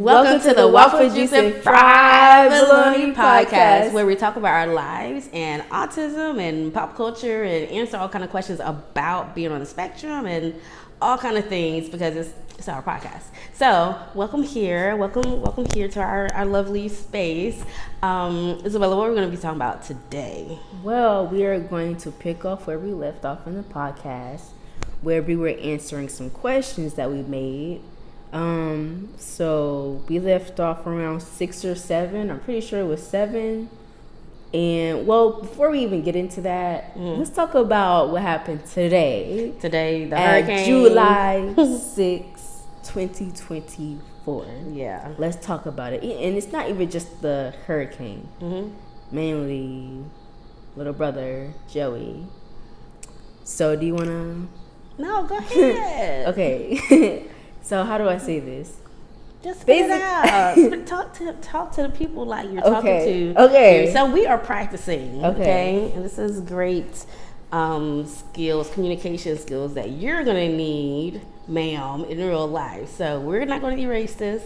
Welcome to the Waffle Juice and Fried Bologna podcast, where we talk about our lives and autism and pop culture and answer all kind of questions about being on the spectrum and all kind of things because it's our podcast. So welcome here to our lovely space. Isabella, what are we going to be talking about today? Well, we are going to pick off where we left off in the podcast, where we were answering some questions that we made. So we left off around 6 or 7. I'm pretty sure it was 7. And well, before we even get into that, let's talk about what happened today. Today, the hurricane. July 6, 2024. Yeah. Let's talk about it. And it's not even just the hurricane. Mainly little brother, Joey. So do you want to? No, go ahead. Okay. So how do I say this? Just spit it out. Talk to the people like you're talking to. Okay. So we are practicing. Okay. And this is great skills, communication skills that you're gonna need, ma'am, in real life. So we're not gonna erase this.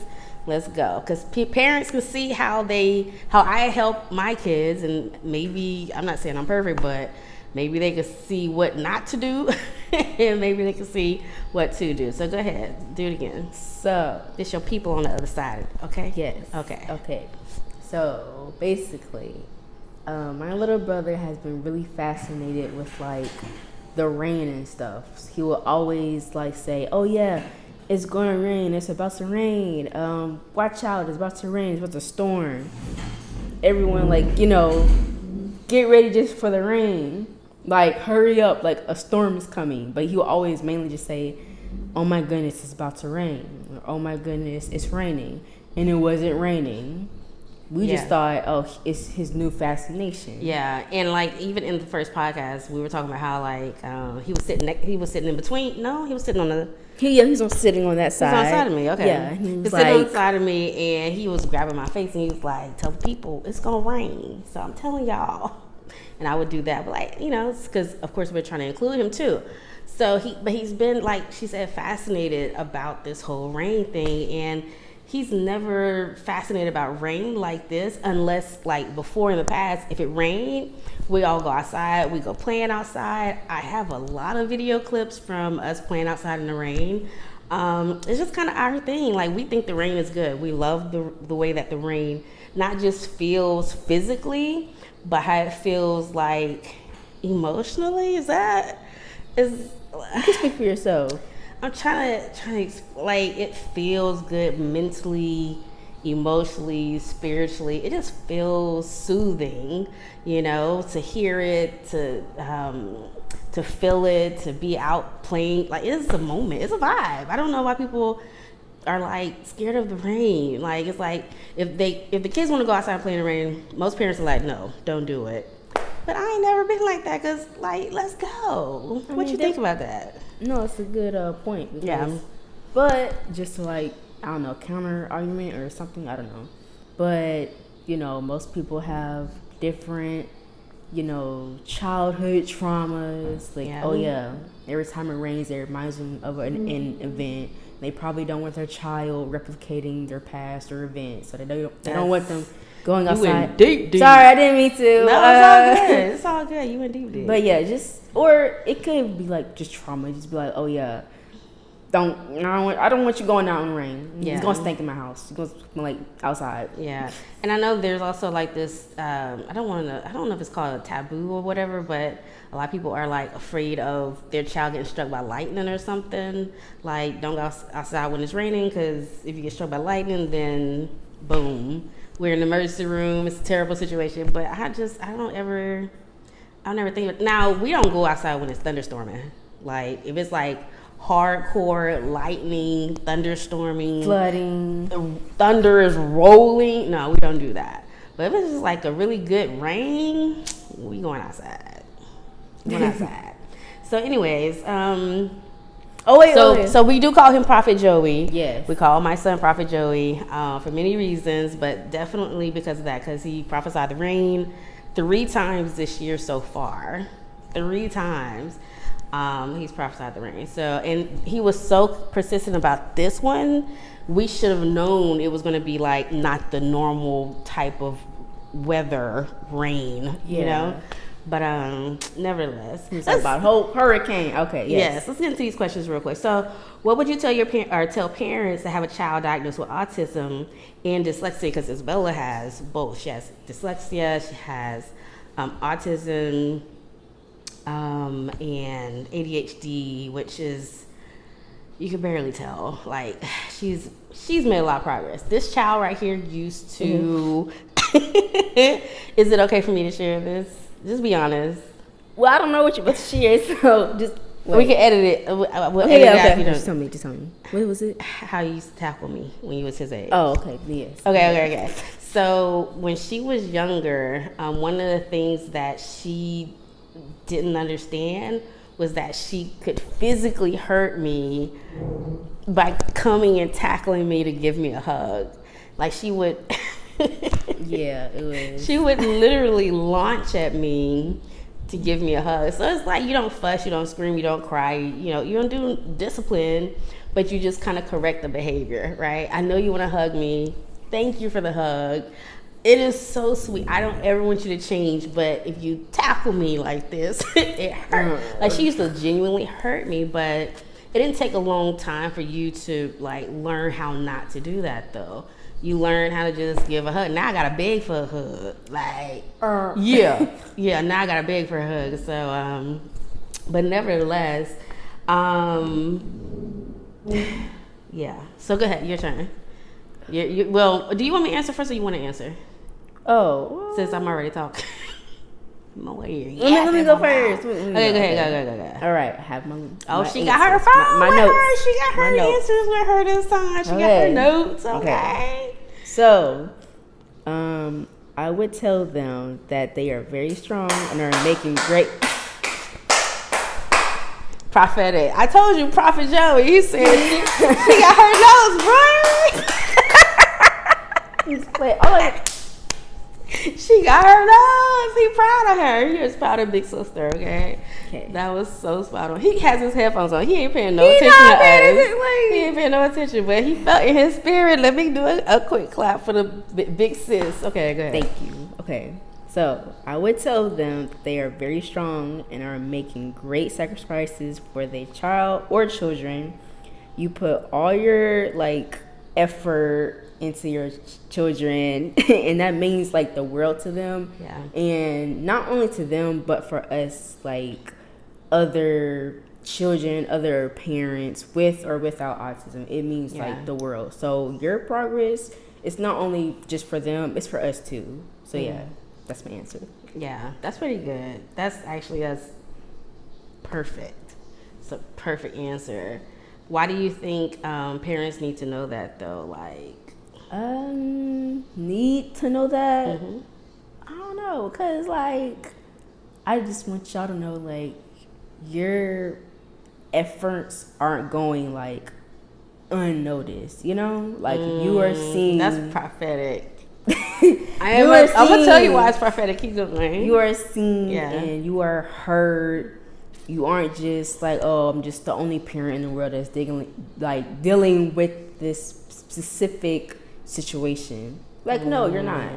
Let's go, because parents can see how I help my kids, and maybe I'm not saying I'm perfect, but maybe they can see what not to do, and maybe they can see what to do. So go ahead, do it again. So it's your people on the other side, okay? Yes. Okay. So basically, my little brother has been really fascinated with like the rain and stuff. He will always like say, "Oh yeah, it's gonna rain. It's about to rain. Watch out! It's about to rain. It's about to storm." Everyone get ready just for the rain. Like, hurry up, like a storm is coming. But he will always mainly just say, "Oh my goodness, it's about to rain." Or, "Oh my goodness, it's raining." And it wasn't raining. We just thought, oh, it's his new fascination. Yeah, and like even in the first podcast, we were talking about how like he was sitting in between. No, he was sitting on the. He's sitting on that side. He's on the side of me. Okay. Yeah, he was sitting on the side of me, and he was grabbing my face, and he was like, "Tell the people it's gonna rain." So I'm telling y'all. And I would do that, but like, it's because of course we're trying to include him too. So he's been, like she said, fascinated about this whole rain thing, and he's never fascinated about rain like this unless like before in the past, if it rained, we all go outside, we go playing outside. I have a lot of video clips from us playing outside in the rain. It's just kind of our thing. Like, we think the rain is good. We love the way that the rain not just feels physically, but how it feels like emotionally. You can speak for yourself. I'm trying to like, it feels good mentally, emotionally, spiritually. It just feels soothing, to hear it, to feel it, to be out playing. Like, it's a moment, it's a vibe. I don't know why people are like scared of the rain. Like, it's like if the kids want to go outside and play in the rain, most parents are like, no, don't do it. But I ain't never been like that, because like, let's go. What you think about that? No, it's a good point. Because, yeah. But just to like, I don't know, counter argument or something, I don't know. But, most people have different, childhood traumas. Like, oh yeah, every time it rains, it reminds them of an event. They probably don't want their child replicating their past or events, so they don't want them going outside. You went deep. Sorry, I didn't mean to. No, it's all good. It's all good. You went deep. But yeah, or it could be like just trauma. Just be like, oh yeah, I don't want you going out in the rain. Yeah. It's gonna stink in my house. It's gonna smell like outside. Yeah, and I know there's also like this. I don't know if it's called a taboo or whatever, but a lot of people are like afraid of their child getting struck by lightning or something. Like, don't go outside when it's raining, because if you get struck by lightning, then boom, we're in the emergency room. It's a terrible situation. But I don't ever think of it. Now, we don't go outside when it's thunderstorming. Like, if it's like hardcore lightning, thunderstorming, flooding, the thunder is rolling, no, we don't do that. But if it's just like a really good rain, we going outside. So anyways, so we do call him Prophet Joey. Yes. We call my son Prophet Joey for many reasons, but definitely because of that, because he prophesied the rain 3 times this year so far. 3 times. He's prophesied the rain. So, and he was so persistent about this one. We should have known it was going to be like not the normal type of weather, rain, you know. But nevertheless, it's about whole hurricane. Okay, yes. Let's get into these questions real quick. So, what would you tell your tell parents that have a child diagnosed with autism and dyslexia? Because Isabella has both. She has dyslexia. She has autism and ADHD, which is, you can barely tell. Like she's made a lot of progress. This child right here used to. Is it okay for me to share this? Just be honest. Well, I don't know what you're about to share, so just wait. We can edit it. We'll edit okay. it out, Just tell me. What was it? How you used to tackle me when you was his age. Oh, okay. Yes. Okay. So when she was younger, one of the things that she didn't understand was that she could physically hurt me by coming and tackling me to give me a hug. Like she would. Yeah, it was. She would literally launch at me to give me a hug. So it's like you don't fuss, you don't scream, you don't cry, you know, you don't do discipline, but you just kind of correct the behavior, right? I know you want to hug me. Thank you for the hug. It is so sweet. I don't ever want you to change, but if you tackle me like this, it hurt. Like she used to genuinely hurt me, but it didn't take a long time for you to like learn how not to do that though. You learn how to just give a hug. Now I gotta beg for a hug. Like, yeah. Now I gotta beg for a hug. So, but nevertheless, yeah. So go ahead. Your turn. Well, do you want me to answer first, or you want to answer? Oh, since I'm already talking. Let me go first. Okay, go ahead. All right, I have my. She got her phone. My notes. She got her answers with her this time. She got her notes. Okay. So, I would tell them that they are very strong and are making great. Prophetic. I told you, Prophet Joey. He said she got her notes, bro. Wait, she got her nose. He proud of her. He was proud of big sister. Okay. That was so spot on. He has his headphones on. He ain't paying no attention to us. He ain't paying no attention, but he felt in his spirit. Let me do a quick clap for the big sis. Okay, go ahead. Thank you. Okay. So I would tell them that they are very strong and are making great sacrifices for their child or children. You put all your effort into your children, and that means the world to them. Yeah. And not only to them, but for us, other children, other parents with or without autism. It means the world. So your progress is not only just for them, it's for us too. So yeah, that's my answer. Yeah, that's pretty good. That's perfect. It's a perfect answer. Why do you think parents need to know that though? Need to know that? Mm-hmm. I don't know, cause I just want y'all to know your efforts aren't going unnoticed. You know, you are seen. That's prophetic. I'm gonna tell you why it's prophetic. Keep going. You are seen and you are heard. You aren't just I'm just the only parent in the world that's dealing with this specific situation. No, you're not.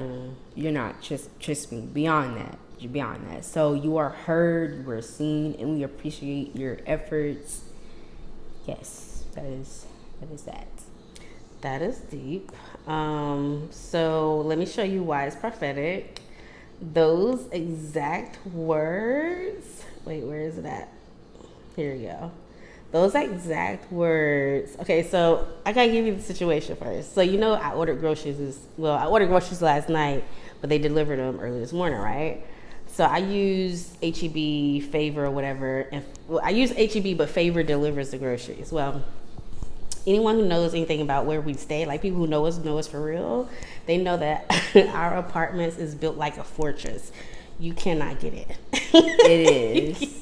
You're not. Trust me. Beyond that. You're beyond that. So you are heard, you are seen, and we appreciate your efforts. Yes, that is that. That is deep. So let me show you why it's prophetic. Those exact words. Wait, where is it at? Here we go. Those exact words. Okay, so I gotta give you the situation first. So I ordered groceries. I ordered groceries last night, but they delivered them early this morning, right? So I use H-E-B, Favor, or whatever. I use H-E-B, but Favor delivers the groceries. Well, anyone who knows anything about where we stay, people who know us for real, they know that our apartments is built like a fortress. You cannot get in. It is.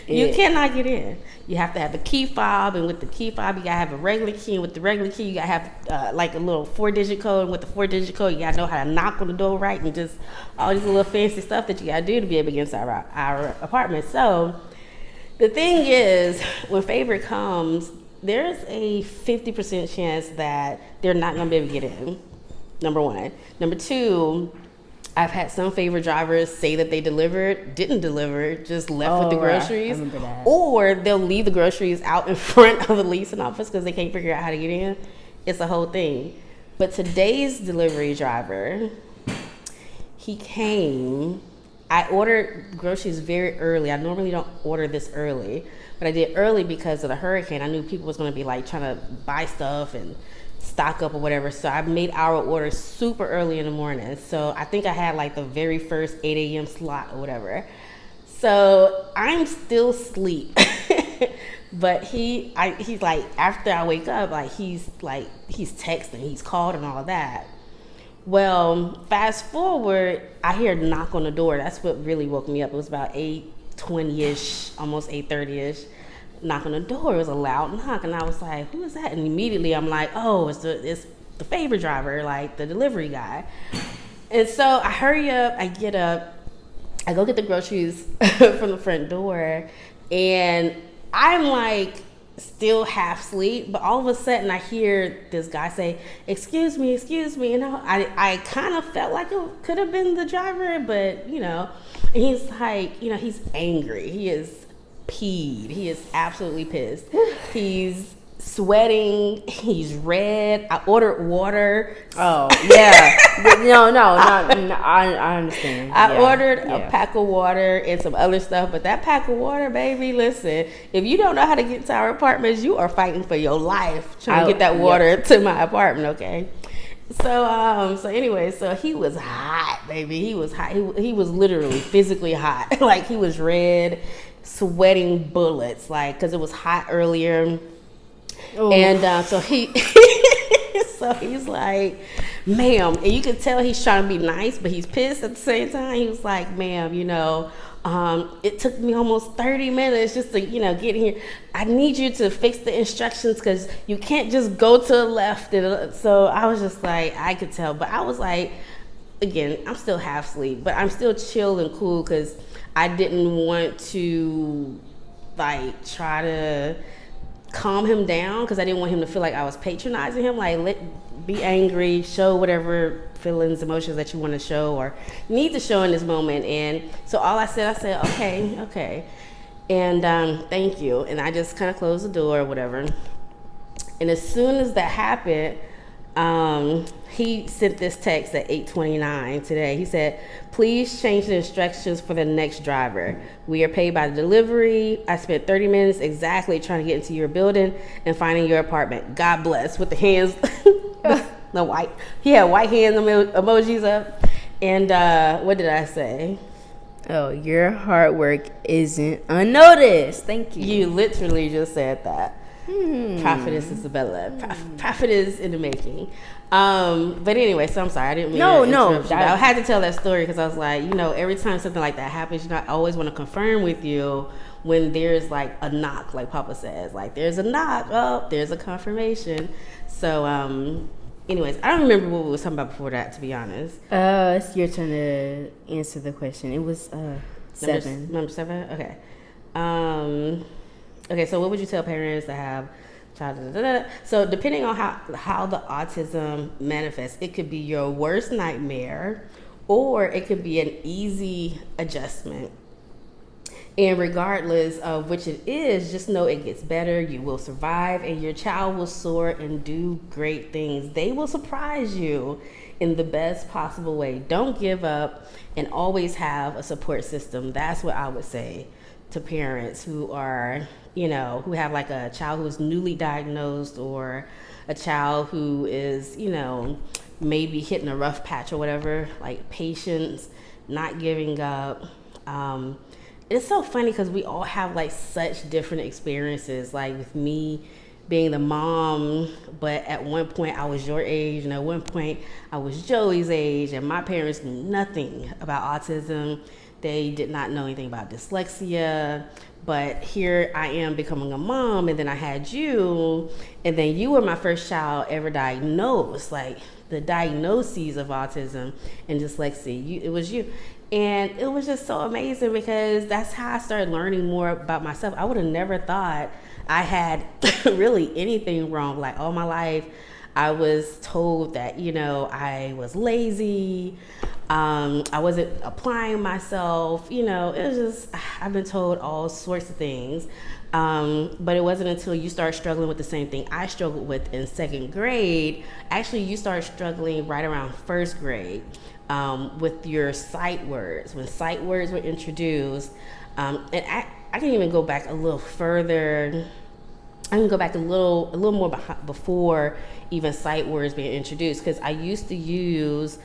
You cannot get in. You have to have a key fob, and with the key fob, you gotta have a regular key, and with the regular key, you gotta have a little 4-digit code, and with the 4-digit code, you gotta know how to knock on the door right, and just all these little fancy stuff that you gotta do to be able to get inside our apartment. So The thing is, when Favor comes, there's a 50% chance that they're not going to be able to get in. Number one. Number two, I've had some Favor drivers say that they delivered, didn't deliver, just left with the groceries. I remember that. Or they'll leave the groceries out in front of the leasing office because they can't figure out how to get in. It's a whole thing. But today's delivery driver, he came. I ordered groceries very early. I normally don't order this early, but I did early because of the hurricane. I knew people was going to be like trying to buy stuff and stock up or whatever. So I made our order super early in the morning. So I think I had like the very first 8 a.m. slot or whatever. So I'm still asleep. But he's like, after I wake up, he's texting, he's called and all that. Well, fast forward, I hear a knock on the door. That's what really woke me up. It was about 8:20ish, almost 8:30ish. Knock on the door. It was a loud knock, and I was like, "Who is that?" And immediately I'm like, "Oh, it's the Favor driver, like the delivery guy." And so I hurry up. I get up. I go get the groceries from the front door, and I'm like still half asleep, but all of a sudden I hear this guy say, excuse me, and I kind of felt like it could have been the driver, but and he's like, he's angry, he is peed, he is absolutely pissed, he's sweating, he's red. I ordered water. Oh yeah. No, I understand. I ordered a pack of water and some other stuff, but that pack of water, baby, listen, if you don't know how to get to our apartments, you are fighting for your life trying to get that water to my apartment, okay? So anyway, so he was hot, baby. He was hot. He was literally physically hot. Like he was red, sweating bullets, like, because it was hot earlier. Ooh. And so he's like, ma'am, and you could tell he's trying to be nice, but he's pissed at the same time. He was like, ma'am, it took me almost 30 minutes just to, get here. I need you to fix the instructions because you can't just go to the left. And so I was just like, I could tell, but I was like, again, I'm still half asleep, but I'm still chill and cool because I didn't want to try to calm him down because I didn't want him to feel like I was patronizing him. Like, be angry, show whatever feelings, emotions that you want to show or need to show in this moment. And so all I said, okay, and thank you. And I just kind of closed the door or whatever. And as soon as that happened, he sent this text at 8:29 today. He said, please change the instructions for the next driver. We are paid by the delivery. I spent 30 minutes exactly trying to get into your building and finding your apartment. God bless, with the hands, the white. He had white hand emojis up. And what did I say? Oh, your hard work isn't unnoticed. Thank you. You literally just said that. Prophetess Isabella. Prophetess in the making. But anyway, so I'm sorry. I didn't mean to interrupt you. I had to tell that story because I was like, every time something like that happens, I always want to confirm with you when there's like a knock, like Papa says. Like, there's a knock. Oh, there's a confirmation. So, anyways, I don't remember what we were talking about before that, to be honest. It's your turn to answer the question. It was 7. Number 7? Okay. Okay, so what would you tell parents that have child? So depending on how the autism manifests, it could be your worst nightmare or it could be an easy adjustment. And regardless of which it is, just know it gets better, you will survive, and your child will soar and do great things. They will surprise you in the best possible way. Don't give up and always have a support system. That's what I would say to parents who are, who have like a child who is newly diagnosed or a child who is, maybe hitting a rough patch or whatever. Like, patience, not giving up. It's so funny because we all have like such different experiences. Like with me being the mom, but at one point I was your age, and at one point I was Joey's age, and my parents knew nothing about autism. They did not know anything about dyslexia, but here I am becoming a mom, and then I had you, and then you were my first child ever diagnosed, like the diagnoses of autism and dyslexia. It was you. And it was just so amazing because that's how I started learning more about myself. I would have never thought I had really anything wrong. Like all my life, I was told that, I was lazy. I wasn't applying myself. It was just, I've been told all sorts of things. But it wasn't until you start struggling with the same thing I struggled with in second grade. Actually, you start struggling right around first grade with your sight words. When sight words were introduced, and I can even go back a little further. I can go back a little more before even sight words being introduced, because I used to use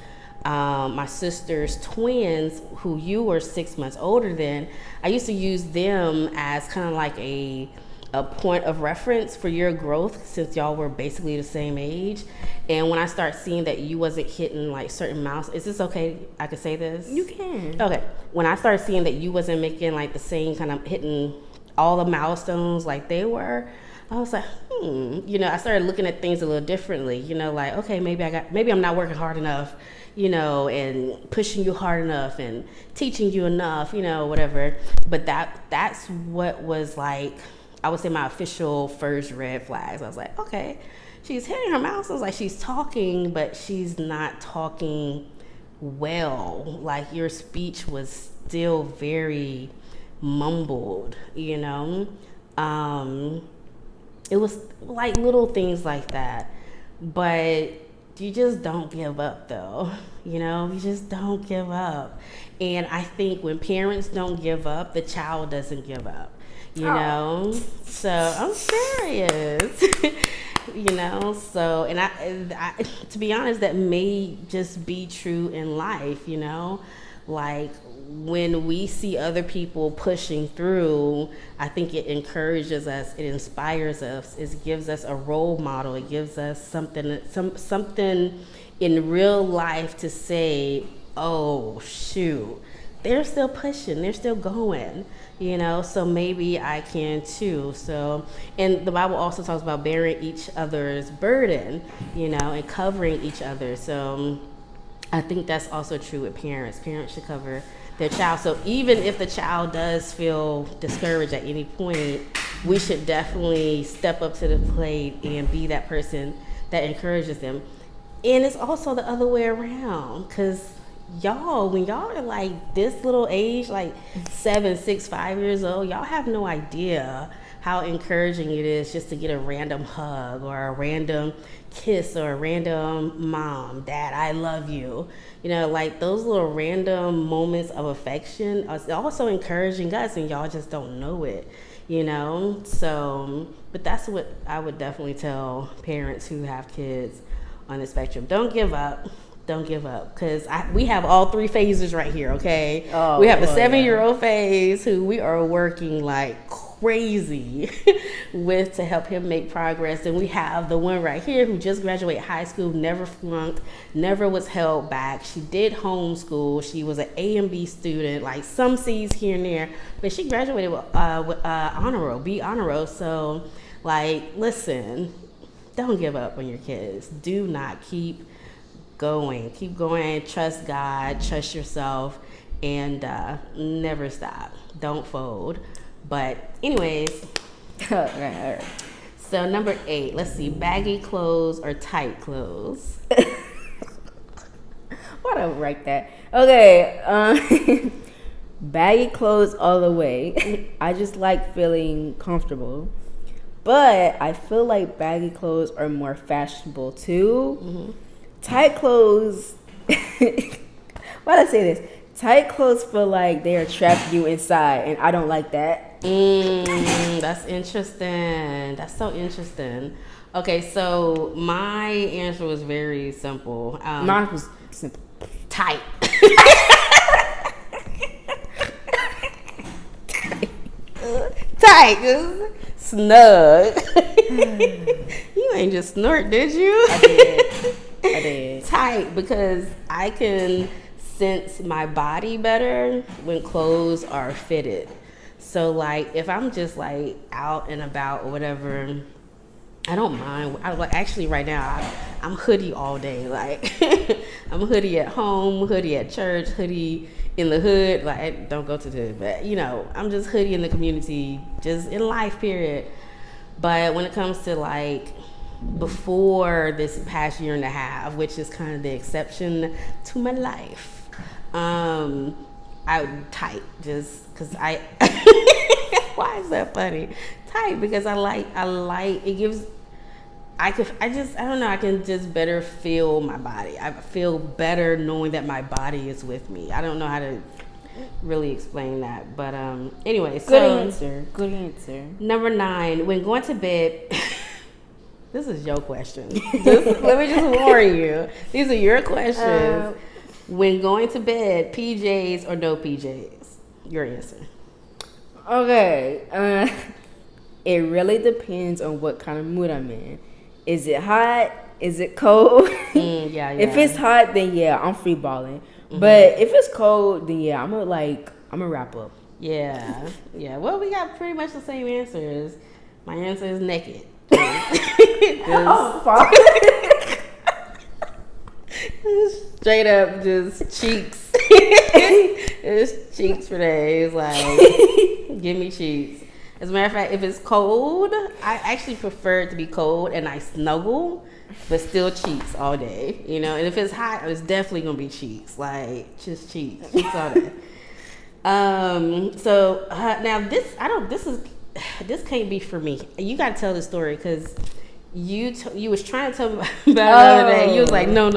my sister's twins, who you were 6 months older than. I used to use them as kind of like a point of reference for your growth, since y'all were basically the same age. And when I start seeing that you wasn't hitting like certain milestones, is this okay? I could say this? You can. Okay. When I started seeing that you wasn't making like the same kind of hitting all the milestones like they were, I was like, I started looking at things a little differently, like, okay, maybe I'm not working hard enough, and pushing you hard enough and teaching you enough, whatever. But that's what was like, I would say my official first red flags. I was like, okay, she's hitting her milestones, like she's talking, but she's not talking well. Like your speech was still very mumbled, It was like little things like that. But you just don't give up though. You just don't give up. And I think when parents don't give up, the child doesn't give up. So I'm serious. So, and I to be honest, that may just be true in life, like when we see other people pushing through, I think it encourages us, it inspires us, it gives us a role model, it gives us something in real life to say, oh shoot, they're still pushing, they're still going, so maybe I can too. So, and the Bible also talks about bearing each other's burden, and covering each other. So I think that's also true with parents. Parents should cover their child. So even if the child does feel discouraged at any point, we should definitely step up to the plate and be that person that encourages them. And it's also the other way around, because y'all, when y'all are like this little age, like 7, 6, 5 years old, y'all have no idea how encouraging it is just to get a random hug or a random kiss or a random mom, dad, I love you. Like those little random moments of affection are also encouraging us, and y'all just don't know it, So, but that's what I would definitely tell parents who have kids on the spectrum. Don't give up. Don't give up, because we have all three phases right here, okay? Oh, we have the 7-year-old phase, who we are working like crazy with to help him make progress. And we have the one right here who just graduated high school, never flunked, never was held back. She did homeschool. She was an A and B student, like some C's here and there, but she graduated with honor roll, B honor roll. So, like, listen, don't give up on your kids. Do not keep going, trust God, trust yourself, and never stop. Don't fold. But anyways, all right. So number 8, let's see, baggy clothes or tight clothes. Why don't I write that? Okay, baggy clothes all the way. I just like feeling comfortable, but I feel like baggy clothes are more fashionable too. Mm-hmm. Tight clothes, why did I say this? Tight clothes feel like they are trapping you inside, and I don't like that. That's interesting. That's so interesting. Okay, so my answer was very simple. Mine was simple. Tight. Tight. Snug. You ain't just snort, did you? I did. Tight, because I can sense my body better when clothes are fitted. So like if I'm just like out and about or whatever, I don't mind. Actually right now I'm hoodie all day. Like I'm hoodie at home, hoodie at church, hoodie in the hood. Like, I don't go to the hood, but you know, I'm just hoodie in the community, just in life, period. But when it comes to like before this past year and a half, which is kind of the exception to my life, I would type just because I. Why is that funny? Type because I like it gives. I don't know. I can just better feel my body. I feel better knowing that my body is with me. I don't know how to really explain that, but anyway. Good answer. Number 9, when going to bed. This is your question. Let me just warn you. These are your questions. When going to bed, PJs or no PJs? Your answer. Okay. It really depends on what kind of mood I'm in. Is it hot? Is it cold? Yeah. If it's hot, then yeah, I'm free balling. Mm-hmm. But if it's cold, then yeah, I'm gonna wrap up. Yeah. Well, we got pretty much the same answers. My answer is naked. Oh, fuck. Straight up, just cheeks. It's cheeks for days. Like, give me cheeks. As a matter of fact, if it's cold, I actually prefer it to be cold and I snuggle, but still cheeks all day. You know, and if it's hot, it's definitely gonna be cheeks. Like, just cheeks all day. So now this can't be for me. You got to tell the story because you was trying to tell me about it the other day. You was like, no.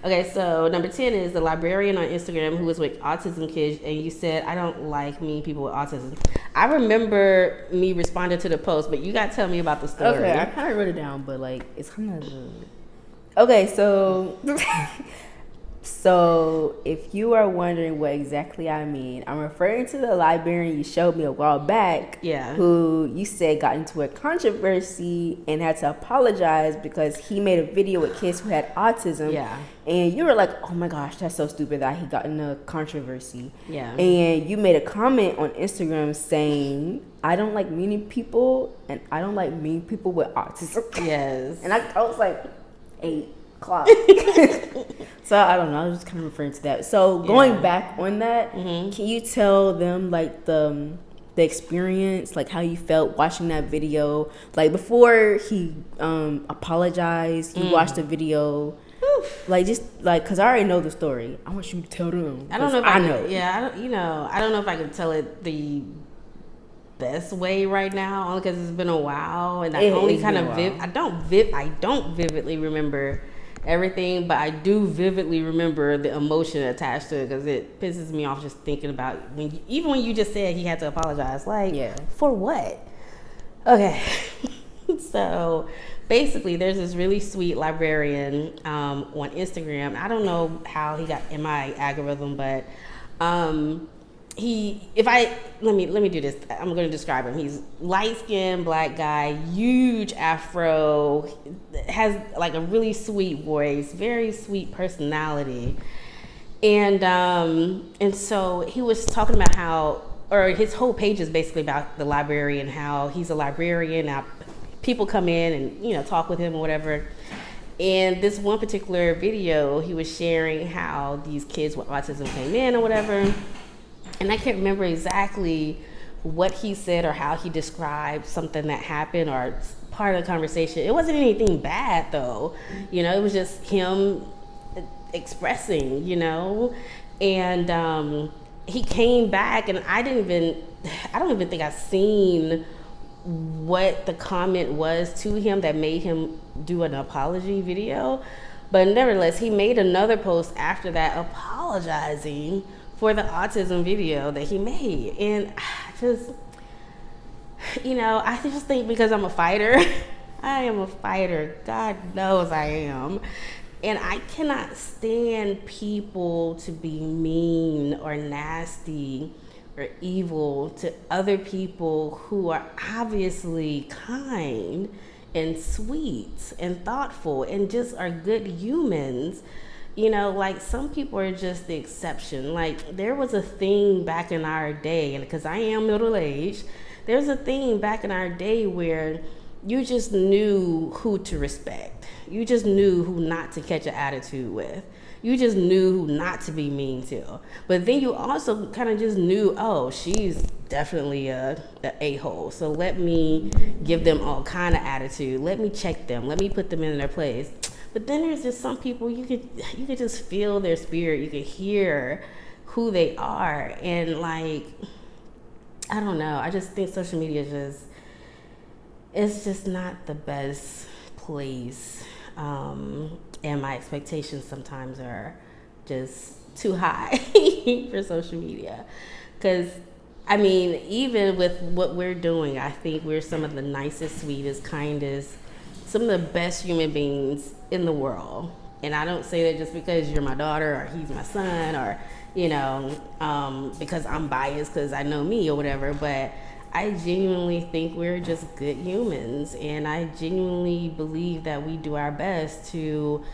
Okay, so number 10 is the librarian on Instagram who was with autism kids, and you said, I don't like meeting people with autism. I remember me responding to the post, but you got to tell me about the story. Okay, I kind of wrote it down, but like it's kind of okay. So So, if you are wondering what exactly I mean, I'm referring to the librarian you showed me a while back. Yeah. Who you said got into a controversy and had to apologize because he made a video with kids who had autism. Yeah. And you were like, oh my gosh, that's so stupid that he got in a controversy. Yeah. And you made a comment on Instagram saying, I don't like meeting people and I don't like meeting people with autism. Yes. And I was like, 8 o'clock. So I don't know, I was just kind of referring to that. So going back on that, can you tell them like the experience, like how you felt watching that video, like before he apologized, you watched the video, like just like, because I already know the story, I want you to tell them. I don't know if I know. Yeah, I don't know if I can tell it the best way right now, only because it's been a while, and I only kind of I don't vividly remember everything, but I do vividly remember the emotion attached to it because it pisses me off just thinking about even when you just said he had to apologize, like for what? Okay. So basically there's this really sweet librarian on Instagram. I don't know how he got in my algorithm, but let me do this. I'm going to describe him. He's light-skinned black guy, huge afro, has like a really sweet voice, very sweet personality. And so he was talking about how, or his whole page is basically about the librarian, how he's a librarian. Now people come in and, talk with him or whatever. And this one particular video, he was sharing how these kids with autism came in or whatever. And I can't remember exactly what he said or how he described something that happened or part of the conversation. It wasn't anything bad though. It was just him expressing, and he came back and I don't even think I've seen what the comment was to him that made him do an apology video. But nevertheless, he made another post after that apologizing for the autism video that he made. And I just think because I'm a fighter, I am a fighter. God knows I am. And I cannot stand people to be mean or nasty or evil to other people who are obviously kind and sweet and thoughtful and just are good humans. Like some people are just the exception. Like there was a thing back in our day, and because I am middle-aged, there's a thing back in our day where you just knew who to respect. You just knew who not to catch an attitude with. You just knew who not to be mean to. But then you also kind of just knew, oh, she's definitely a a-hole. So let me give them all kind of attitude. Let me check them. Let me put them in their place. But then there's just some people you could just feel their spirit. You could hear who they are. And like, I don't know. I just think social media it's just not the best place. And my expectations sometimes are just too high for social media. Because, I mean, even with what we're doing, I think we're some of the nicest, sweetest, kindest, some of the best human beings in the world. And I don't say that just because you're my daughter or he's my son or, because I'm biased because I know me or whatever. But I genuinely think we're just good humans, and I genuinely believe that we do our best to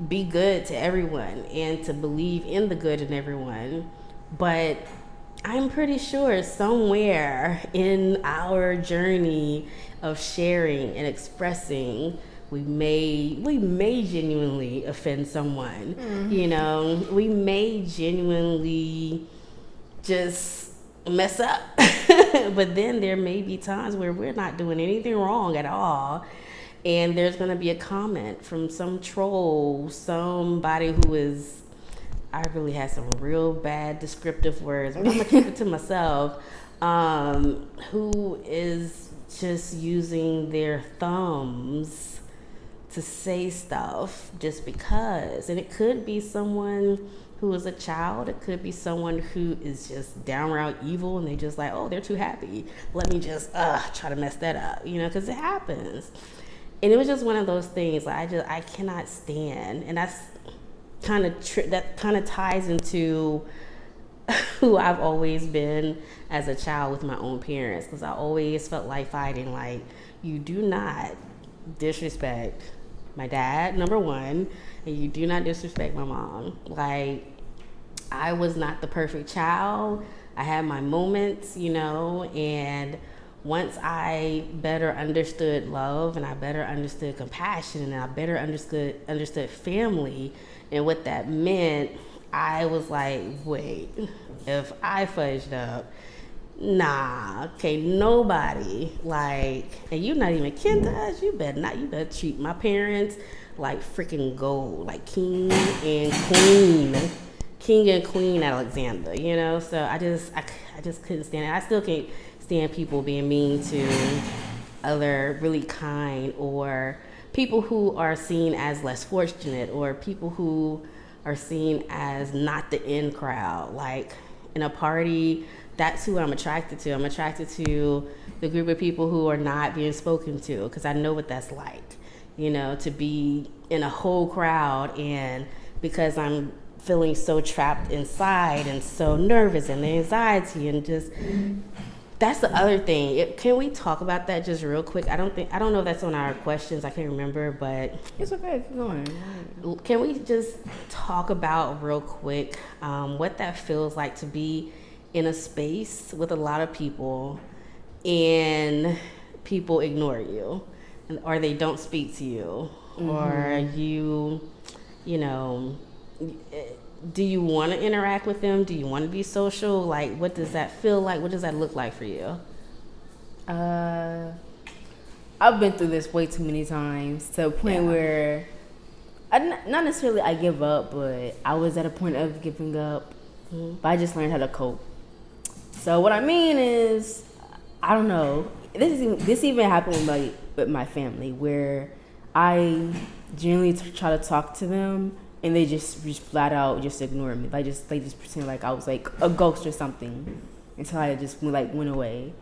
be good to everyone and to believe in the good in everyone. But I'm pretty sure somewhere in our journey of sharing and expressing, we may genuinely offend someone. We may genuinely just mess up. But then there may be times where we're not doing anything wrong at all, and there's going to be a comment from some troll, somebody I really had some real bad descriptive words, but I'm going to keep it to myself, who is just using their thumbs to say stuff just because. And it could be someone who is a child. It could be someone who is just downright evil and they just like, oh, they're too happy. Let me just try to mess that up, because it happens. And it was just one of those things I cannot stand. And that's that kind of ties into who I've always been as a child with my own parents, because I always felt like fighting, like, you do not disrespect my dad, number one, and you do not disrespect my mom. Like, I was not the perfect child. I had my moments, and once I better understood love and I better understood compassion and I better understood family and what that meant, I was like, wait, if I fudged up, nah, okay, nobody, like, and you not even kin to us, you better treat my parents like freaking gold, like king and queen Alexander, so I just couldn't stand it. I still can't stand people being mean to other really kind, or people who are seen as less fortunate, or people who are seen as not the in crowd. Like, in a party, that's who I'm attracted to. I'm attracted to the group of people who are not being spoken to, because I know what that's like, to be in a whole crowd, and because I'm feeling so trapped inside and so nervous and the anxiety and just, that's the other thing. Can we talk about that just real quick? I don't know if that's on our questions. I can't remember, but it's okay. Keep going. Can we just talk about real quick what that feels like to be in a space with a lot of people and people ignore you, or they don't speak to you, or do you want to interact with them? Do you want to be social? Like, what does that feel like? What does that look like for you? I've been through this way too many times, to a point where not necessarily I give up, but I was at a point of giving up, but I just learned how to cope. So what I mean is, I don't know, this even happened with my family, where I generally try to talk to them, and they just flat out just ignore me. They just pretend like I was like a ghost or something, until I just went away.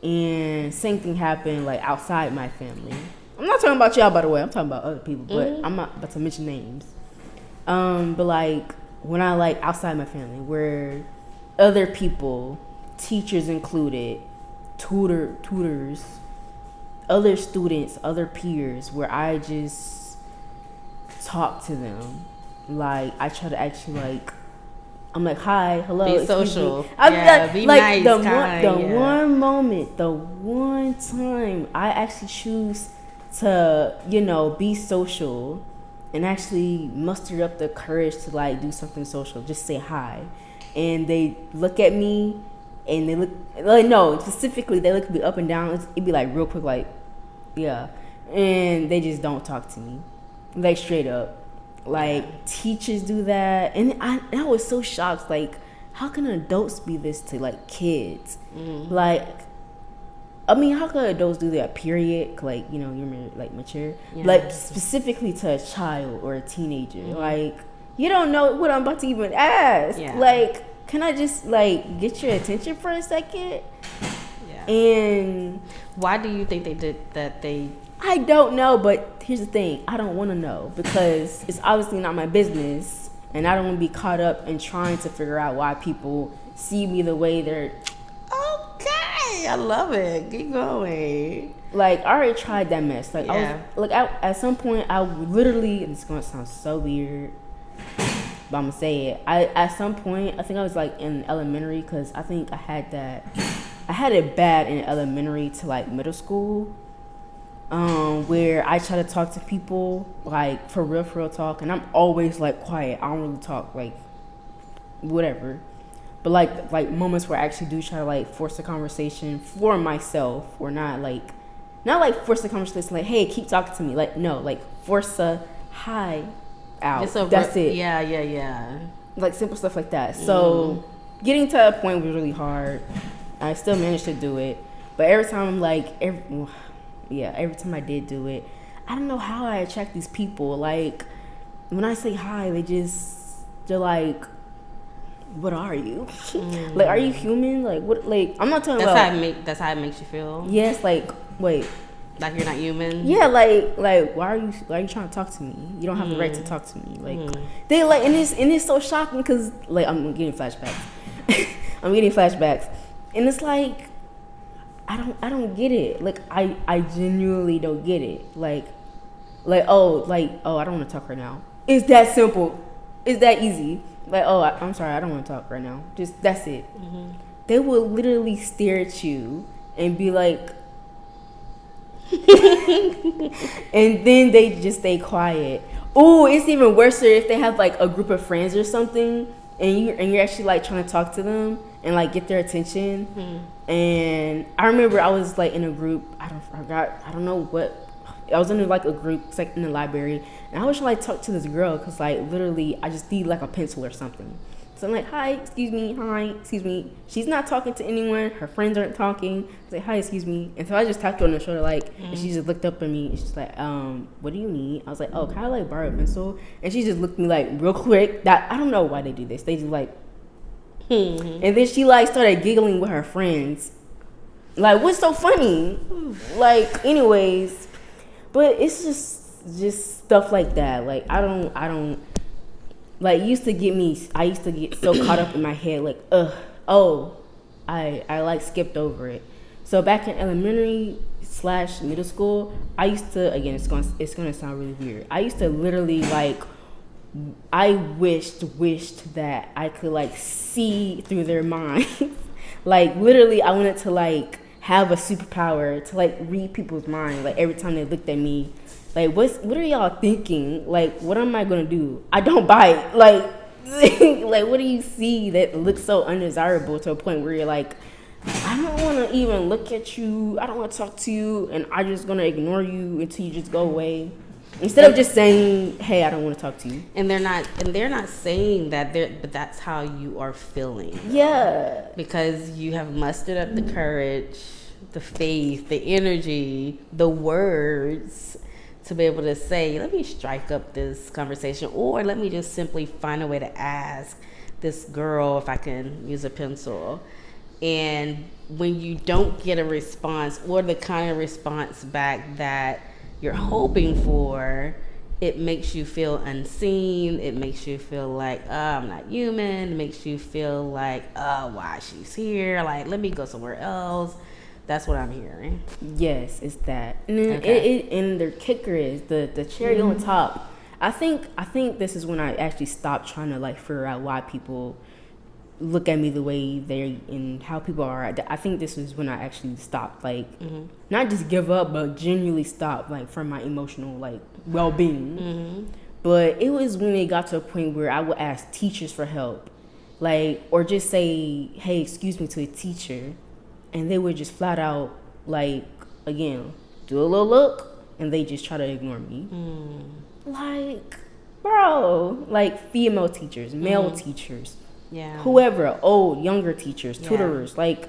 And same thing happened like outside my family. I'm not talking about y'all, by the way. I'm talking about other people, but I'm not about to mention names. But like when I like outside my family, where other people, teachers included, tutors, other students, other peers, where I just talk to them. Like, I try to actually, like, I'm like, hi, hello. Be social. Be nice, the one moment, the one time I actually choose to, you know, be social and actually muster up the courage to like do something social, just say hi. And they look at me and they look, like, no, specifically, they look at me up and down. It'd be like real quick, like, yeah. And they just don't talk to me, like straight up. Like teachers do that. And I was so shocked, like, how can adults be this to like kids? Like, I mean, how can adults do that, period? Like, you know, you're like mature. Like, specifically to a child or a teenager. Like, you don't know what I'm about to even ask. Like, can I just, like, get your attention for a second? And why do you think they did that? I don't know, but here's the thing. I don't want to know because it's obviously not my business. And I don't want to be caught up in trying to figure out why people see me the way they're... Okay, I love it. Keep going. Like, I already tried that mess. Like, at some point, I literally, and it's going to sound so weird, but I'm going to say it. At some point, I think I was, like, in elementary, because I think I had it bad in elementary to, like, middle school, where I try to talk to people, like, for real talk, and I'm always, like, quiet. I don't really talk, like, whatever. But, like moments where I actually do try to, like, force a conversation for myself, or not force a conversation, like, hey, keep talking to me. Like, no, like, force a hi out. That's it. Yeah. Like, simple stuff like that. So, getting to that point was really hard. I still managed to do it. But every time, like, every time I did do it, I don't know how I attract these people. Like, when I say hi, they're like, what are you? Like, are you human? Like, what? Like, I'm not talking about... That's how it makes you feel? Yes, like, wait. Like you're not human? Yeah, like, why are you trying to talk to me? You don't have the right to talk to me. Like, they, like, and it's so shocking because, like, I'm getting flashbacks. And it's like, I don't get it. Like, I genuinely don't get it. Like, oh, I don't want to talk right now. It's that simple. It's that easy. Like, oh, I'm sorry, I don't want to talk right now. Just, that's it. They will literally stare at you and be like, and then they just stay quiet. Oh, it's even worse if they have, like, a group of friends or something, and you're actually, like, trying to talk to them and, like, get their attention. And I remember I was, like, in a group. I don't know what. I was in, like, a group, it's, like, in the library, and I was trying to, like, talk to this girl because, like, literally I just need, like, a pencil or something. So I'm like, hi, excuse me. She's not talking to anyone. Her friends aren't talking. I was like, hi, excuse me. And so I just tapped her on the shoulder, like, and she just looked up at me, and she's like, what do you need? I was like, oh, can I, like, borrow a pencil? And she just looked at me, like, real quick. That, I don't know why they do this. They just, like, and then she, like, started giggling with her friends. Like, what's so funny? Like, anyways, but it's just stuff like that. Like, I don't, like, I used to get so caught up in my head, like, I like skipped over it. So back in elementary / middle school, I used to, again, it's gonna sound really weird. I used to literally, like, I wished that I could, like, see through their minds. Like, literally, I wanted to, like, have a superpower to, like, read people's minds. Like, every time they looked at me, like, what are y'all thinking? Like, what am I gonna do? I don't bite. Like, like, what do you see that looks so undesirable to a point where you're like, I don't want to even look at you. I don't want to talk to you, and I'm just gonna ignore you until you just go away. Instead of just saying, hey, I don't want to talk to you. And they're not saying that, but that's how you are feeling. Yeah. Because you have mustered up the courage, the faith, the energy, the words to be able to say, let me strike up this conversation, or let me just simply find a way to ask this girl if I can use a pencil. And when you don't get a response, or the kind of response back that you're hoping for, it makes you feel unseen. It makes you feel like, oh, I'm not human. It makes you feel like, oh, why she's here? Like, let me go somewhere else. That's what I'm hearing. Yes, it's that. And then and the kicker is the cherry on top. I think this is when I actually stopped trying to, like, figure out why people look at me the way they and how people are. I think this was when I actually stopped, like, not just give up, but genuinely stop, like, from my emotional, like, well-being. But it was when it got to a point where I would ask teachers for help, like, or just say, hey, excuse me, to a teacher, and they would just flat out, like, again, do a little look, and they just try to ignore me. Like, bro, like, female teachers, male teachers, whoever, old, younger teachers, tutors, like,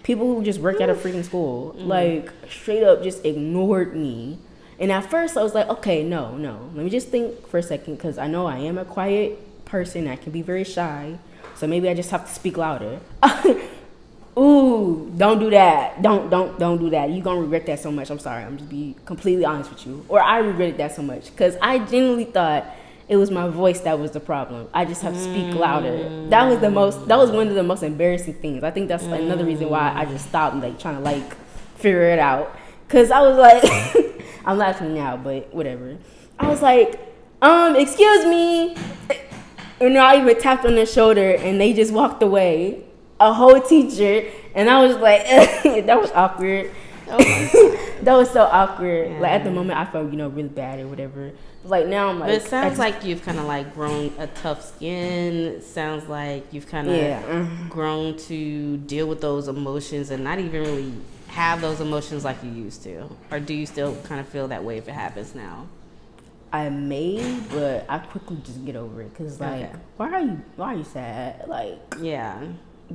people who just work at a freaking school, like, straight up just ignored me. And at first I was like, okay, no, let me just think for a second, because I know I am a quiet person. I can be very shy, so maybe I just have to speak louder. Ooh, don't do that. Don't do that. You're gonna regret that so much. I'm sorry. I'm just be completely honest with you. Or I regretted that so much, because I genuinely thought it was my voice that was the problem. I just have to speak louder. That was one of the most embarrassing things. I think that's another reason why I just stopped, like, trying to, like, figure it out. Because I was like, I'm laughing now, but whatever. I was like, excuse me. And I even tapped on their shoulder, and they just walked away. A whole teacher. And I was like, that was awkward. That was so awkward. Yeah. Like, at the moment, I felt, really bad or whatever. Like, now I'm like... But it sounds like you've kind of, like, grown a tough skin. It sounds like you've kind of grown to deal with those emotions and not even really have those emotions like you used to. Or do you still kind of feel that way if it happens now? I may, but I quickly just get over it. Because, like, why are you sad? Like... Yeah.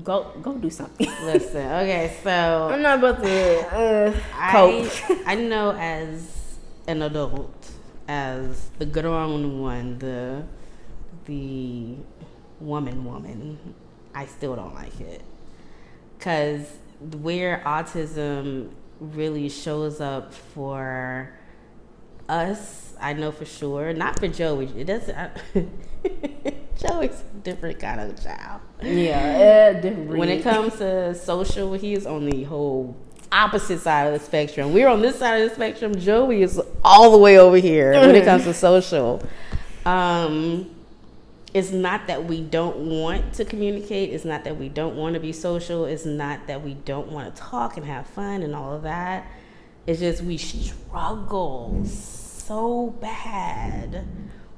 Go do something. Listen, okay, so I'm not about to cope. I know as an adult, as the grown one, the woman, I still don't like it. Because where autism really shows up for us, I know for sure, not for Joey. It doesn't. Joey's a different kind of child. Yeah, different. When it comes to social, he's on the whole opposite side of the spectrum. We're on this side of the spectrum. Joey is all the way over here when it comes to social. It's not that we don't want to communicate. It's not that we don't want to be social. It's not that we don't want to talk and have fun and all of that. It's just we struggle so bad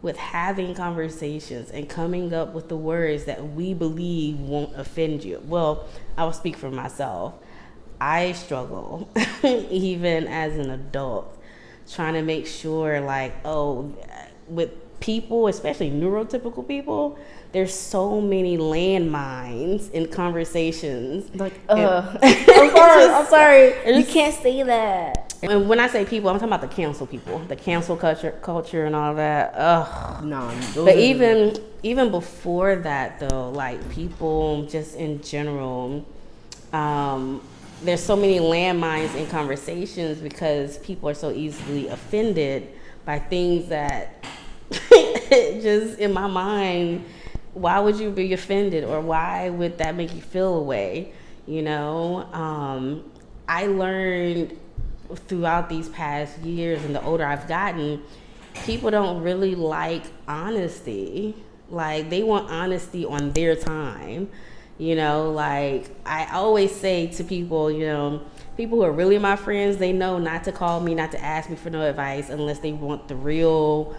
with having conversations and coming up with the words that we believe won't offend you. Well, I will speak for myself. I struggle, even as an adult, trying to make sure, like, with people, especially neurotypical people, there's so many landmines in conversations. Like, I'm sorry. You can't say that. And when I say people, I'm talking about the cancel people, the cancel culture and all that. Ugh. No. But even before that, though, like, people just in general, there's so many landmines in conversations because people are so easily offended by things that just in my mind, why would you be offended, or why would that make you feel a way? I learned throughout these past years, and the older I've gotten, people don't really like honesty. Like, they want honesty on their time. Like, I always say to people, people who are really my friends, they know not to call me, not to ask me for no advice unless they want the real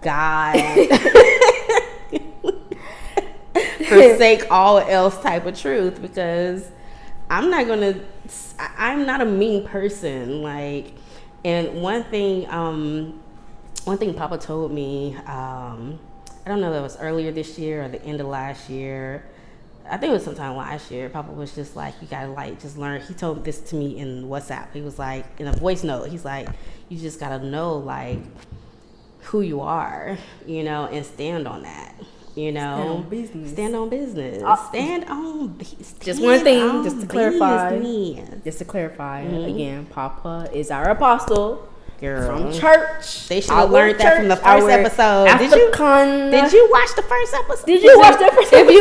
guide, forsake all else type of truth, because I'm not a mean person. Like, and one thing Papa told me, I don't know if it was earlier this year or the end of last year. I think it was sometime last year. Papa was just like, you gotta, like, just learn. He told this to me in WhatsApp. He was like, in a voice note, he's like, you just gotta know, like, who you are, and stand on that. Stand on business. Stand on business. Just one thing, just to clarify. Again, Papa is our apostle. Girl. From church. They should have learned that from the first episode. Did you watch the first episode? If you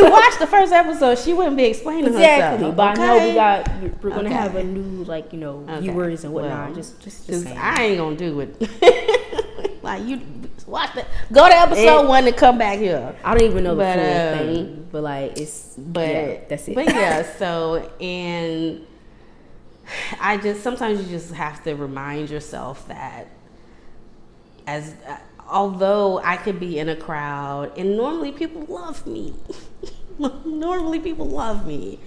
watched the first episode, she wouldn't be explaining herself. But I know we're gonna have a new, like, viewers and whatnot. Just I ain't gonna do it. Like, Watch that. Go to episode 1 and come back here. I don't even know the full thing, but like that's it. But yeah, so and I just sometimes you just have to remind yourself that although I could be in a crowd and normally people love me. Normally people love me.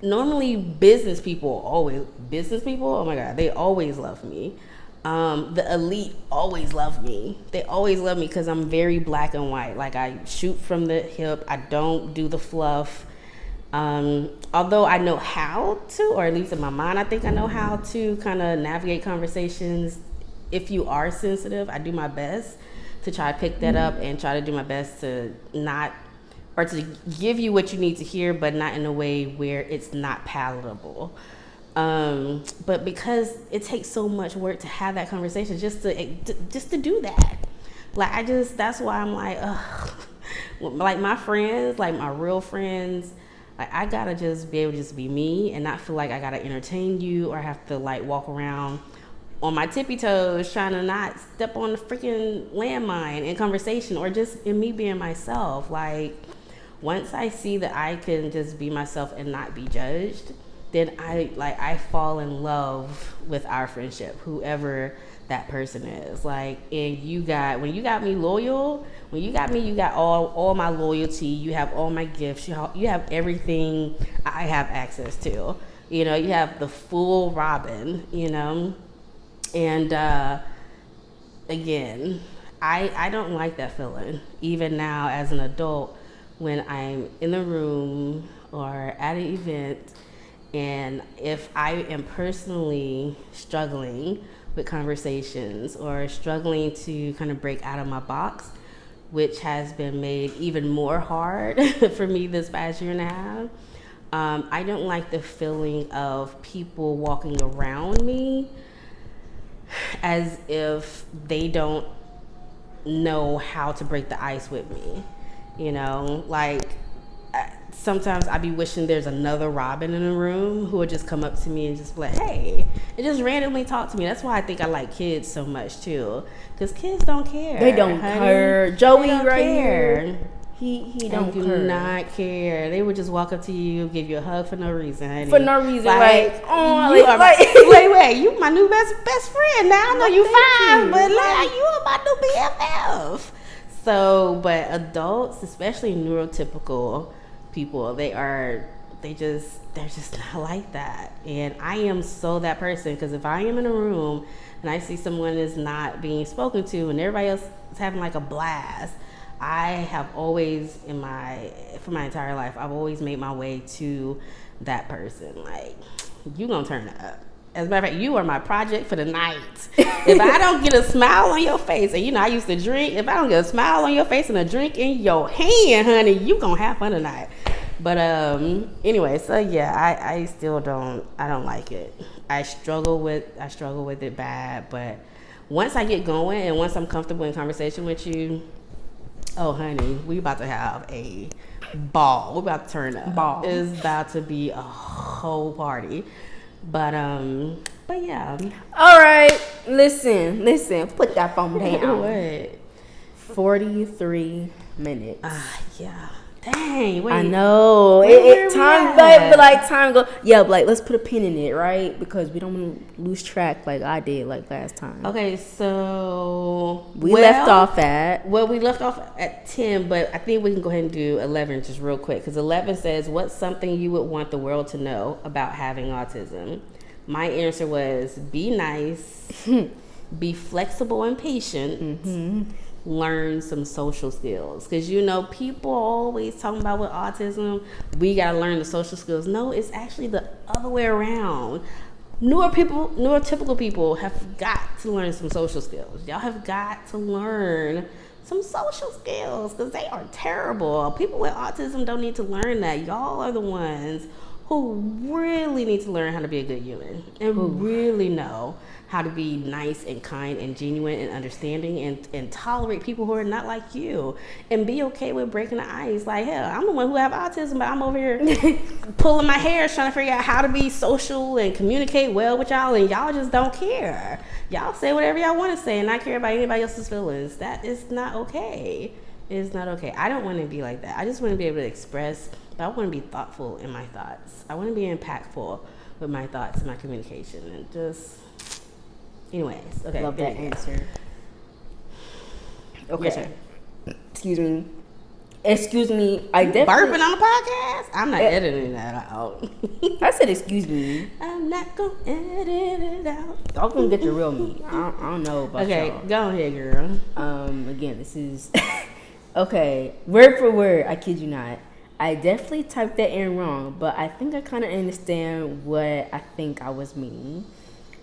Normally business people, oh my God, they always love me. The elite always love me. They always love me because I'm very black and white. Like I shoot from the hip. I don't do the fluff. Although I know how to, or at least in my mind, I think I know how to kind of navigate conversations. If you are sensitive, I do my best to try to pick that up and try to do my best to not, or to give you what you need to hear, but not in a way where it's not palatable. But because it takes so much work to have that conversation, just to do that, like that's why I'm like, ugh. Like my friends, like my real friends, like I gotta just be able to just be me and not feel like I gotta entertain you or have to like walk around on my tippy toes trying to not step on the freaking landmine in conversation, or just in me being myself. Like once I see that I can just be myself and not be judged, then I fall in love with our friendship, whoever that person is. Like, and when you got me loyal, when you got me, you got all my loyalty, you have all my gifts, you have everything I have access to. You know, you have the full Robin, you know. And again, I don't like that feeling, even now as an adult, when I'm in the room or at an event, and if I am personally struggling with conversations or struggling to kind of break out of my box, which has been made even more hard for me this past year and a half, I don't like the feeling of people walking around me as if they don't know how to break the ice with me. You know, like sometimes I be wishing there's another Robin in the room who would just come up to me and just be like, hey, and just randomly talk to me. That's why I think I like kids so much too, because kids don't care. They don't care. Joey right here, he don't do not care. They would just walk up to you, give you a hug for no reason, honey. For no reason, like, oh, you are wait, you my new best friend now. I know you fine, but like you are my new BFF. So, but adults, especially neurotypical people, they're just not like that. And I am so that person, because if I am in a room and I see someone is not being spoken to and everybody else is having like a blast, I have always for my entire life, I've always made my way to that person. Like, you gonna turn up. As a matter of fact, you are my project for the night. If I don't get a smile on your face, and you know I used to drink, if I don't get a smile on your face and a drink in your hand, honey, you gonna have fun tonight. But anyway, so yeah, I still don't like it. I struggle with it bad, but once I get going and once I'm comfortable in conversation with you, oh honey, we about to have a ball. We're about to turn up. It's about to be a whole party. But yeah. All right, listen. Put that phone down. What? 43 minutes. Yeah. Dang. Wait. I know. Time go. Yeah, but like let's put a pin in it, right? Because we don't want to lose track like I did like last time. Okay, so we left off at 10, but I think we can go ahead and do 11 just real quick, because 11 says, what's something you would want the world to know about having autism? My answer was be nice, be flexible and patient, learn some social skills. Because you know, people always talking about with autism, we gotta learn the social skills. No, it's actually the other way around. Neurotypical people have got to learn some social skills. Y'all have got to learn some social skills, because they are terrible. People with autism don't need to learn that. Y'all are the ones who really need to learn how to be a good human and really know how to be nice and kind and genuine and understanding and tolerate people who are not like you and be okay with breaking the ice. Like, hell, I'm the one who have autism, but I'm over here pulling my hair trying to figure out how to be social and communicate well with y'all, and y'all just don't care. Y'all say whatever y'all want to say and not care about anybody else's feelings. That is not okay. It is not okay. I don't want to be like that. I just want to be able to express, but I want to be thoughtful in my thoughts. I want to be impactful with my thoughts and my communication, and just... Anyways, okay. Love that answer. Okay. Yeah. Excuse me. I definitely... Burping on the podcast? I'm not editing that out. I said excuse me. I'm not going to edit it out. Y'all gonna get your real me. I don't know about y'all. Okay, go ahead, girl. Again, this is... Okay, word for word, I kid you not. I definitely typed that in wrong, but I think I kind of understand what I think I was meaning.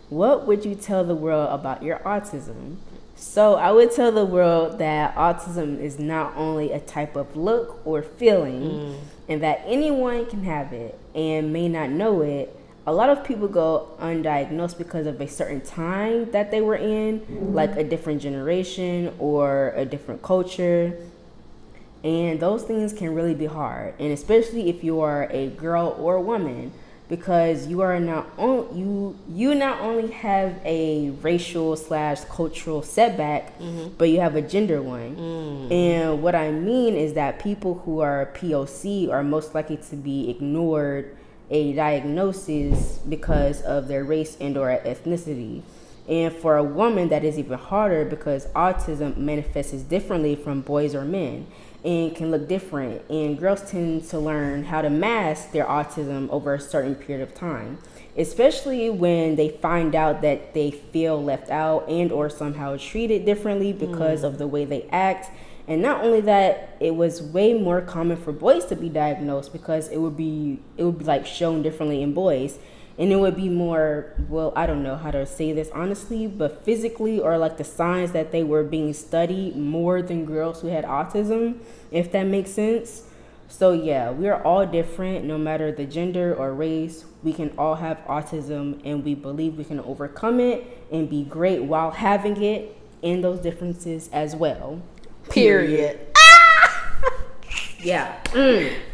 What would you tell the world about your autism? So I would tell the world that autism is not only a type of look or feeling, and that anyone can have it and may not know it. A lot of people go undiagnosed because of a certain time that they were in, like a different generation or a different culture. And those things can really be hard, and especially if you are a girl or a woman, because you are not you not only have a racial / cultural setback, but you have a gender one. And what I mean is that people who are POC are most likely to be ignored a diagnosis because of their race and or ethnicity. And for a woman, that is even harder because autism manifests differently from boys or men and can look different. And girls tend to learn how to mask their autism over a certain period of time, especially when they find out that they feel left out and or somehow treated differently because of the way they act. And not only that, it was way more common for boys to be diagnosed because it would be like shown differently in boys. And it would be more, well, I don't know how to say this honestly, but physically, or like the signs that they were being studied more than girls who had autism, if that makes sense. So yeah, we are all different, no matter the gender or race. We can all have autism, and we believe we can overcome it and be great while having it in those differences as well. Period. Yeah.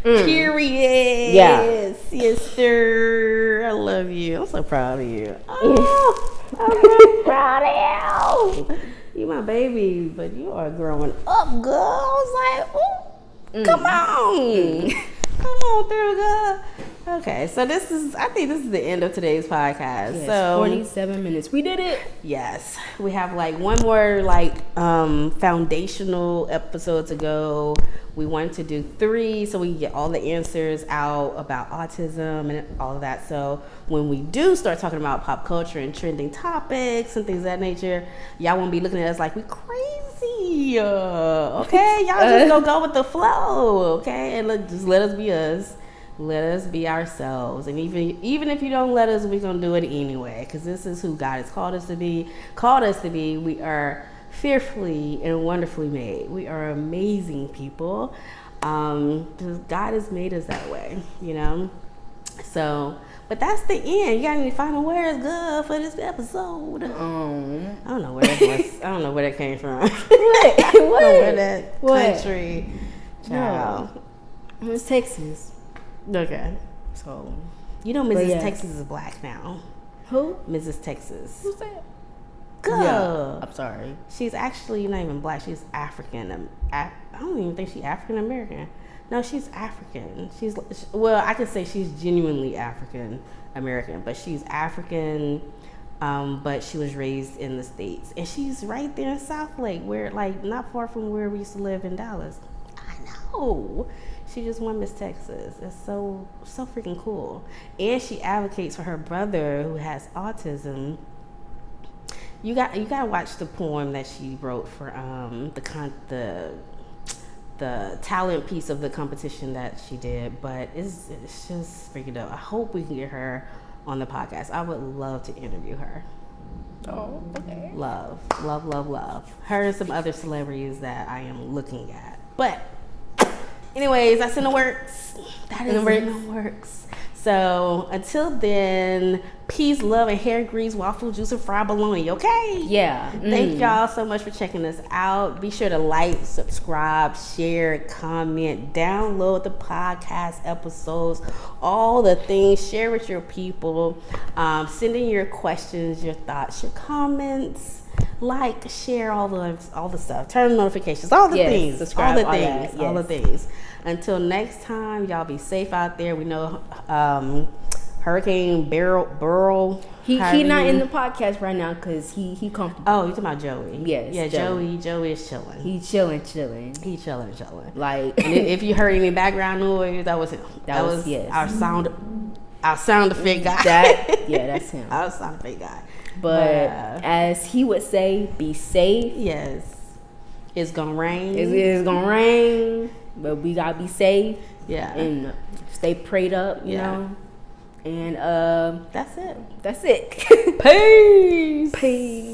Period. Yeah. Sister, I love you. I'm so proud of you. Oh, I'm so proud of you. You my baby, but you are growing up, girl. I was like, ooh, come on. Come on through, girl. Okay, so I think this is the end of today's podcast. Yes, so 47 minutes. We did it. Yes. We have like one more foundational episode to go. We wanted to do 3 so we can get all the answers out about autism and all of that. So when we do start talking about pop culture and trending topics and things of that nature, y'all won't be looking at us like we crazy. Okay? Y'all just go with the flow. Okay? And just let us be us. Let us be ourselves. And even if you don't let us, we're going to do it anyway. Because this is who God has called us to be. We are fearfully and wonderfully made. We are amazing people. Because God has made us that way, you know? So, but that's the end. You got any final words, good, for this episode? I don't know where that was. I don't know where that came from. What? I don't know where that country. Child. No. It's Texas. Okay. So, you know Mrs. Texas is black now. Who? Mrs. Texas. Who's that? Good. Yeah, I'm sorry. She's actually not even black. She's African. I don't even think she's African American. No, she's African. I could say she's genuinely African American, but she's African. But she was raised in the States, and she's right there in South Lake, where not far from where we used to live in Dallas. I know. She just won Miss Texas. It's so freaking cool. And she advocates for her brother who has autism. You gotta watch the poem that she wrote for the talent piece of the competition that she did. But it's just freaking dope. I hope we can get her on the podcast. I would love to interview her. Oh, okay. Love. Her and some other celebrities that I am looking at. But anyways, that's in the works. That is in the works. So until then, peace, love, and hair grease, waffle juice, and fried bologna. Okay. Yeah. Thank y'all so much for checking us out. Be sure to like, subscribe, share, comment, download the podcast episodes, all the things. Share with your people. Send in your questions, your thoughts, your comments. Like, share, all the stuff. Turn on notifications, all the things. Subscribe, all the things. All the things. Until next time, y'all be safe out there. We know Hurricane Burl. He not in the podcast right now because he comfortable. Oh, you talking about Joey? Yes. Yeah, Joey is chilling. He chilling. He chilling. Like, and if you heard any background noise, that was him. That was yes. our sound effect guy. That's him. Our sound effect guy. But as he would say, be safe. Yes. It's gonna rain. It's gonna rain, but we gotta be safe. Yeah. And stay prayed up, you know. And that's it. That's it. Peace. Peace.